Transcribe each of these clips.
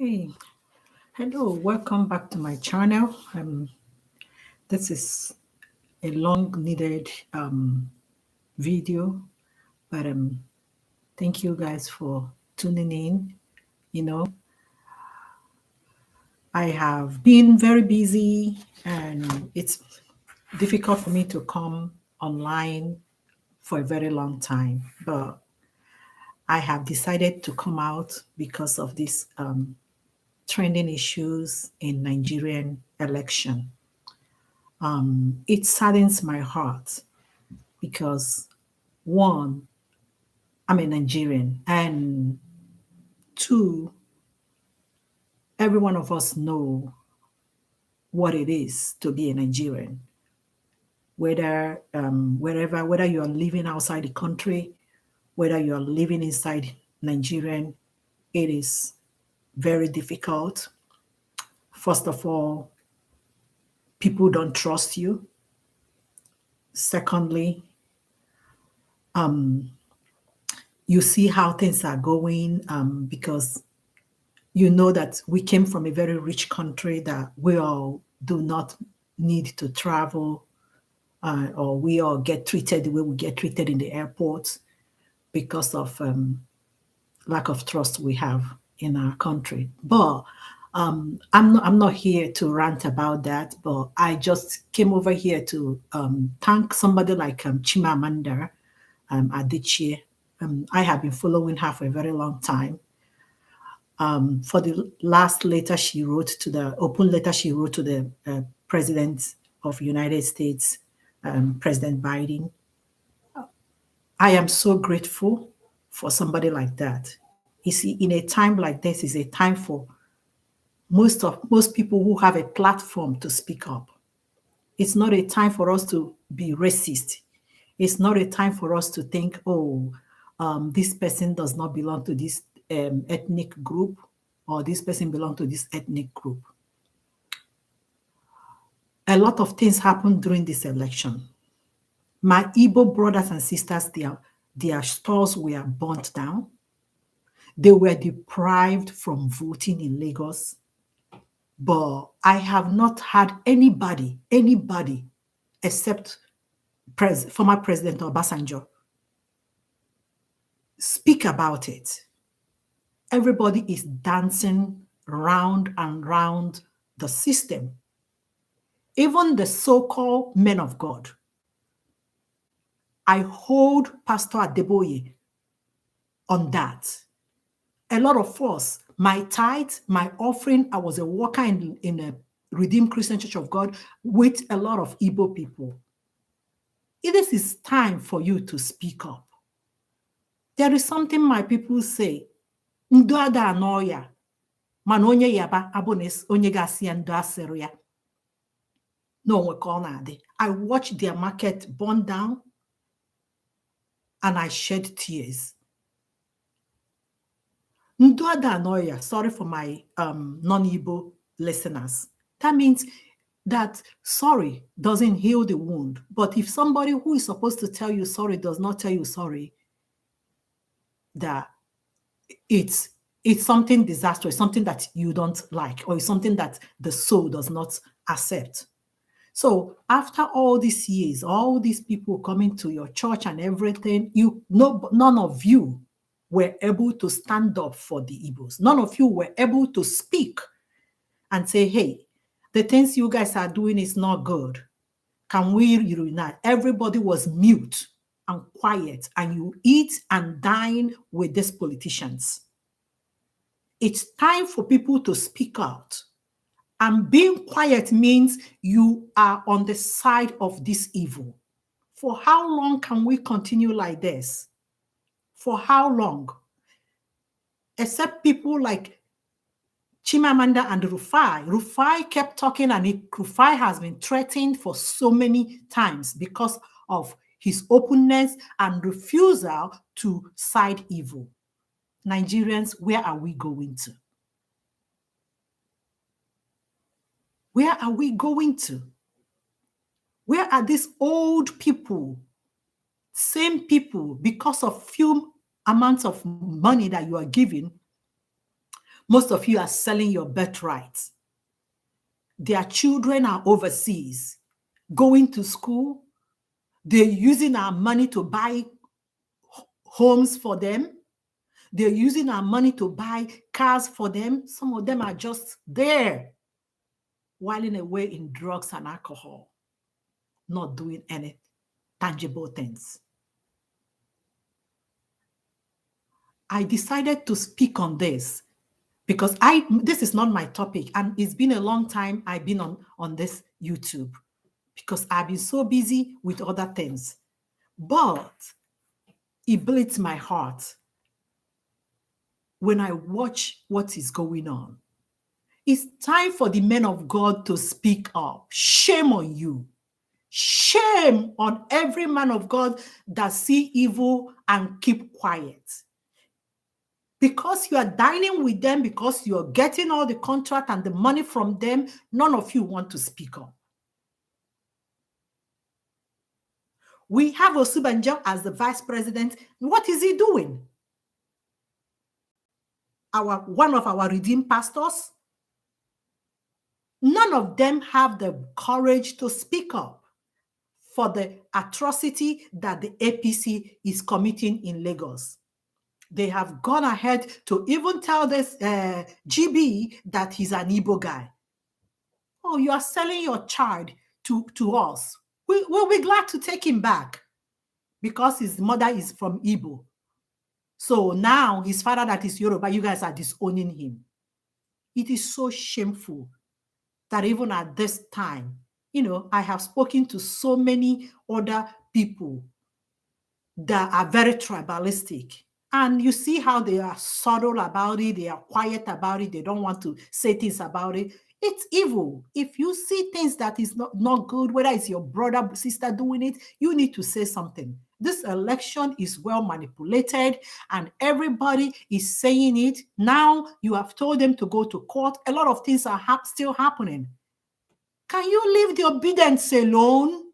Hey, hello, welcome back to my channel. This is a long needed video, but thank you guys for tuning in. You know, I have been very busy and it's difficult for me to come online for a very long time, but I have decided to come out because of these trending issues in Nigerian election. It saddens my heart because one, I'm a Nigerian, and two, every one of us know what it is to be a Nigerian. Whether you are living outside the country, whether you are living inside Nigerian, it is very difficult. First of all, people don't trust you. Secondly, you see how things are going because you know that we came from a very rich country that we all do not need to travel or we all get treated the way we get treated in the airport because of lack of trust we have in our country. But I'm not here to rant about that, but I just came over here to thank somebody like Chimamanda Adiche. I have been following her for a very long time. For the last letter she wrote to the open letter she wrote to the President of United States, President Biden. I am so grateful for somebody like that. You see, in a time like this is a time for most people who have a platform to speak up. It's not a time for us to be racist. It's not a time for us to think, oh, this person does not belong to this ethnic group, or this person belongs to this ethnic group. A lot of things happened during this election. My Igbo brothers and sisters, their stores were burnt down. They were deprived from voting in Lagos. But I have not had anybody, except former President Obasanjo, speak about it. Everybody is dancing round and round the system. Even the so-called men of God. I hold Pastor Adeboye on that. A lot of us, my tithe, my offering, I was a worker in a Redeemed Christian Church of God with a lot of Igbo people. It is time for you to speak up. There is something my people say. Ndu ada anoya. Man onye yaba abones onye gasi ndu asịrị ya. No one corner. I watched their market burn down and I shed tears. Ndu ada anoya, sorry for my non-Igbo listeners. That means that sorry doesn't heal the wound. But if somebody who is supposed to tell you sorry does not tell you sorry, that it's something disastrous, something that you don't like, or it's something that the soul does not accept. So after all these years, all these people coming to your church and everything, none of you were able to stand up for the Igbos. None of you were able to speak and say, hey, the things you guys are doing is not good. Can we unite? Everybody was mute and quiet, and you eat and dine with these politicians. It's time for people to speak out. And being quiet means you are on the side of this evil. For how long can we continue like this? For how long? Except people like Chimamanda and Rufai. Rufai kept talking, and Rufai has been threatened for so many times because of his openness and refusal to side evil. Nigerians, where are we going to? Where are we going to? Where are these old people, same people, because of few amounts of money that you are giving, Most of you are selling your birthright. Their children are overseas, going to school. They're using our money to buy homes for them. They're using our money to buy cars for them. Some of them are just there, whiling away in drugs and alcohol, not doing any tangible things. I decided to speak on this because this is not my topic, and it's been a long time I've been on this YouTube because I've been so busy with other things. But it bleeds my heart when I watch what is going on. It's time for the men of God to speak up. Shame on you. Shame on every man of God that see evil and keep quiet. Because you are dining with them, because you're getting all the contract and the money from them, none of you want to speak up. We have Osubanjo as the vice president. What is he doing? One of our redeemed pastors? None of them have the courage to speak up for the atrocity that the APC is committing in Lagos. They have gone ahead to even tell this GB that he's an Igbo guy. Oh, you are selling your child to us. We'll be glad to take him back because his mother is from Igbo. So now his father that is Yoruba, you guys are disowning him. It is so shameful that even at this time, I have spoken to so many other people that are very tribalistic. And you see how they are subtle about it. They are quiet about it. They don't want to say things about it. It's evil. If you see things that is not good, whether it's your brother, sister doing it, you need to say something. This election is well manipulated and everybody is saying it. Now you have told them to go to court. A lot of things are still happening. Can you leave the obedience alone?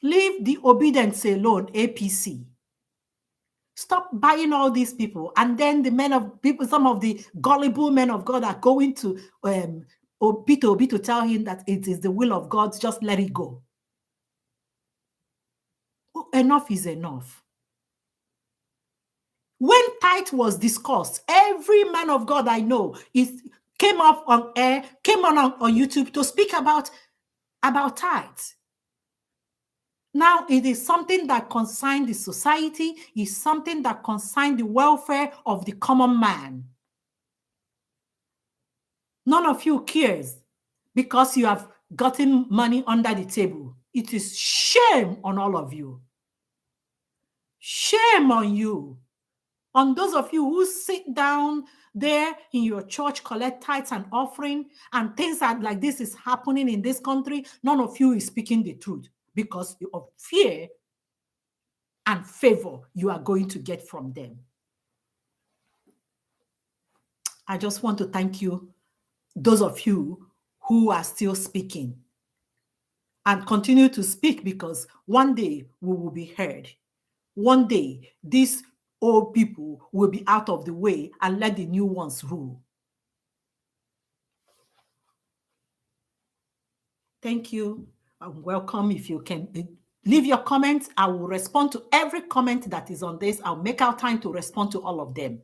Leave the obedience alone, APC. Stop buying all these people. And then the men of people, some of the gullible men of God are going to Peter Obi to tell him that it is the will of God, just let it go. Oh, enough is enough. When tithe was discussed, every man of God I know came up on air, came on YouTube to speak about tithe. Now it is something that concerns the society, is something that concerns the welfare of the common man. None of you cares because you have gotten money under the table. It is shame on all of you. Shame on you. On those of you who sit down there in your church, collect tithes and offering, and things like this is happening in this country, none of you is speaking the truth because of fear and favor you are going to get from them. I just want to thank you, those of you who are still speaking, and continue to speak because one day we will be heard. One day these old people will be out of the way and let the new ones rule. Thank you. Welcome. If you can leave your comments, I will respond to every comment that is on this. I'll make out time to respond to all of them.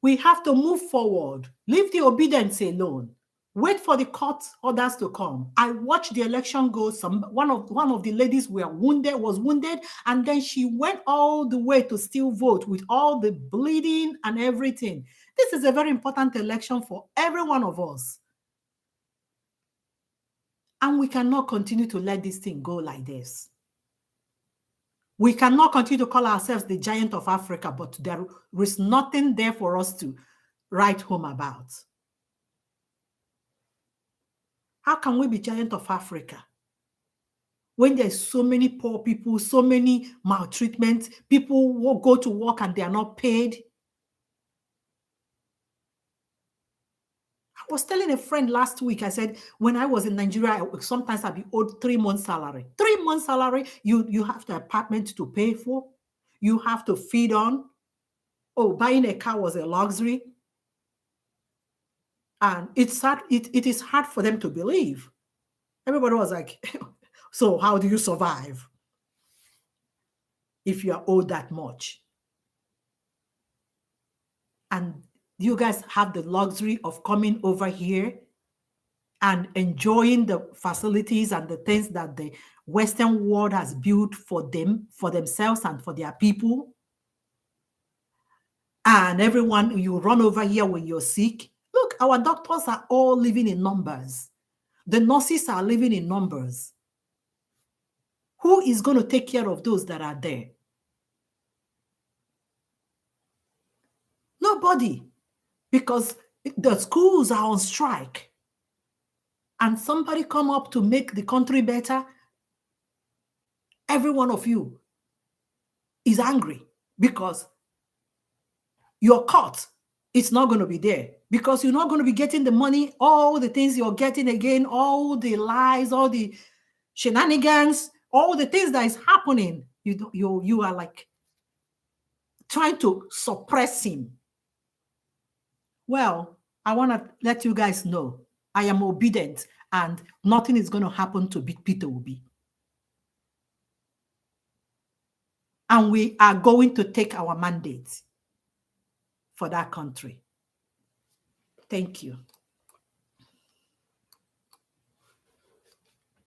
We have to move forward. Leave the obedience alone. Wait for the court orders to come. I watched the election go. One of the ladies was wounded, and then she went all the way to still vote with all the bleeding and everything. This is a very important election for every one of us. And we cannot continue to let this thing go like this. We cannot continue to call ourselves the giant of Africa, but there is nothing there for us to write home about. How can we be giant of Africa when there's so many poor people, so many maltreatment, people who go to work and they are not paid? I was telling a friend last week, I said, when I was in Nigeria, sometimes I'd be owed 3 months' salary. 3 months' salary, you have the apartment to pay for, you have to feed on. Oh, buying a car was a luxury. And it's hard, it is hard for them to believe. Everybody was like, so how do you survive if you are owed that much? And you guys have the luxury of coming over here and enjoying the facilities and the things that the Western world has built for them, for themselves and for their people. And everyone, you run over here when you're sick. Look, our doctors are all living in numbers. The nurses are living in numbers. Who is going to take care of those that are there? Nobody. Because the schools are on strike. And somebody come up to make the country better, every one of you is angry because your cut is not going to be there, because you're not going to be getting the money, all the things you're getting again, all the lies, all the shenanigans, all the things that is happening. You are like trying to suppress him. Well, I want to let you guys know I am obedient and nothing is going to happen to Big Peter Obi. And we are going to take our mandate for that country. Thank you.